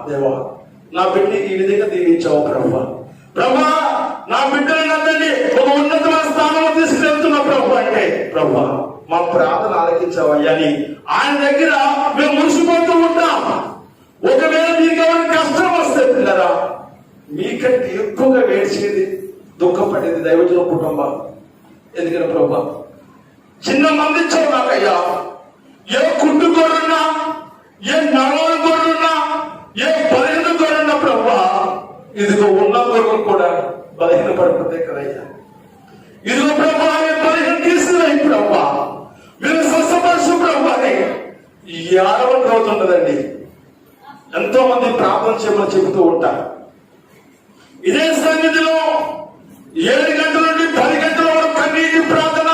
దేవా నా బిడ్డని ఈ విధంగా దీవించావు ప్రభా, నా బిడ్డని అందరినీ ఒక ఉన్నతమైన స్థానంలో తీసుకెళ్తున్నా ప్రభు అంటే, ప్రభా మా ప్రార్థన ఆలకించావు అయ్యా అని ఆయన దగ్గర మేము మురిసిపోతూ ఉంటాం. ఒకవేళ మీకు ఎవరికి కష్టం వస్తే పిల్లరా, మీకంటే ఎక్కువగా వేడ్చేది దుఃఖపడేది దైవజన కుటుంబాలు. ఎందుకని ప్రభా చిన్న మంది ఇచ్చావు నాకయ్యా, ఏ కుంటు గొర్రున్నా, ఏ నడవని గొర్రున్నా, ఏ బలహీన గొర్రున్నా ప్రభా, ఇదిగో ఉన్న గొర్రెలు కూడా బలహీన పడిపోతాయి కదయ్యా. ఇదిగో ప్రభా బలహీన తీసుకున్నాయి ప్రభా, మీరు స్వస్థపరచు ప్రభా అని 6వ రోజు ఉండదండి. ఎంతో మంది ప్రార్థన చేయమని చెబుతూ ఉంటారు. ఇదే సన్నిధిలో 7 గంటల నుండి 10 గంటల వరకు కన్నీటి ప్రార్థన.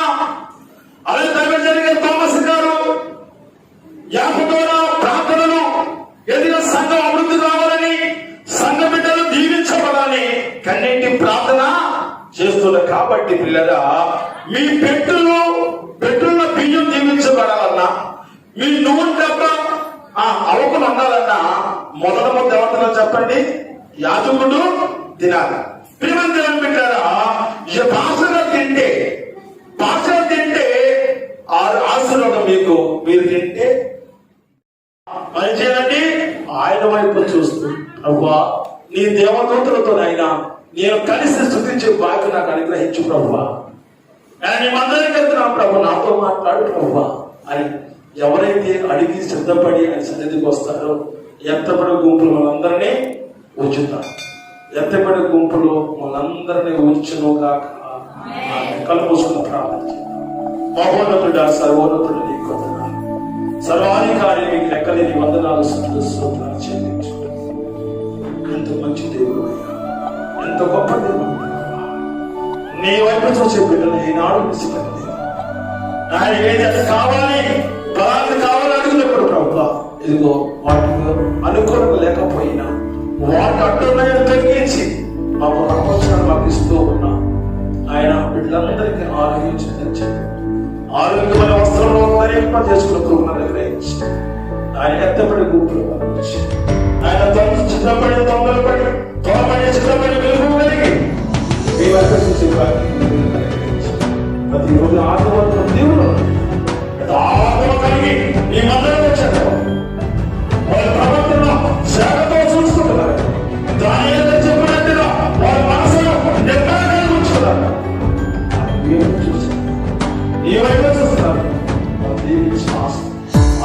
అదే దగ్గర జరిగే థామస్ గారు యాపతోరా ప్రార్థనలు, ఎదిగా సంఘం అభివృద్ధి కావాలని, సంఘ బిడ్డలు దీవించబడాలని కన్నీటి ప్రార్థన చేస్తున్నారు. కాబట్టి పిల్లరా, మీ పెట్టులో బియ్యం దీవించబడాలన్నా, మీ నూనె డబ్బా అవకులు ఉండాలన్నా మొదట ఎవరితో చెప్పండి, యాజకుడు తినాలి. ప్రియమైన దేవుని బిడ్డలారా, భాషగా తింటే ఆశీర్వాదం మీకు, మీరు తింటే పని చేయాలండి. ఆయన వైపు చూస్తూ ప్రభువా నీ దేవదూతలతో అయినా నేను కలిసి స్తుతించే భాగ్యం నాకు అనుగ్రహించు ప్రభువా, నీ మందరికి వెళ్తున్నాను ప్రభు, నాతో మాట్లాడు ప్రభువా అని ఎవరైతే అడిగి సిద్ధపడి ఆయన సన్నిధికి వస్తారో ఎంతపడి గుంపులు మనందరినీ ఉంచుతారు. ఎంతపడి గుంపులు మనందరినీ ఉంచును గాక. కలుపుసుకున్న ప్రార్థన. మహోన్నతుడా, సర్వోన్నతుడు నీ కొందనాలు, సర్వాధికారి మీకు లెక్కలేని వందనాలు స్తోత్రాలు చెల్లించు. ఎంత మంచి దేవుడు అయ్యా, ఎంత గొప్ప దేవుడు. నీ వైపు చూసే బిడ్డలు ఈనాడు విసిపడింది. ఆయన ఏదైతే కావాలి, బలాన్ని కావాలని అడుగునప్పుడు ప్రభువా ఇదిగో వాటికి అనుకూలంగా లేకపోయినా వాటి అడ్డున్నాయని తొలగించి మాకు ఆలోచనలు మాకు ఇస్తూ ఉన్నాం. ఆయన బిడ్డలందరికీ ఆరోగ్యం చెందించండి. ఆరోగ్యమైన వస్త్రంలో ధరింప చేసుకున్న కృపను గ్రహించి ఆయన ఎత్తపడి గుంపులు పంపించి ఆయన చిన్నపడి తొందరపడి తోపడి చిన్నపడి వెలుగు కలిగి మీ వరకు చూసే ప్రతిరోజు ఆత్మవంతుల దేవుడు ఆత్మ కలిగి మీ మందరం వచ్చారు. వాళ్ళ ప్రవర్తన సేవతో చూసుకుంటున్నారు. దాని చెప్పినట్టుగా వాళ్ళ మనసులో నిర్ణయాలు కూర్చున్నారు. ఈ వైపు చూస్తున్నారు. దీవించి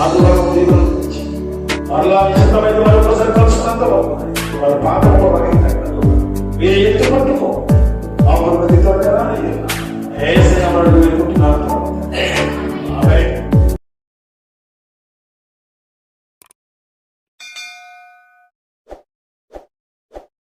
ఆదివారం దీవుల నుంచి మరలా చిత్తమైతే వాళ్ళ కోసం కలుస్తున్నంత వాళ్ళ పాప మీరు ఎత్తుకుంటూ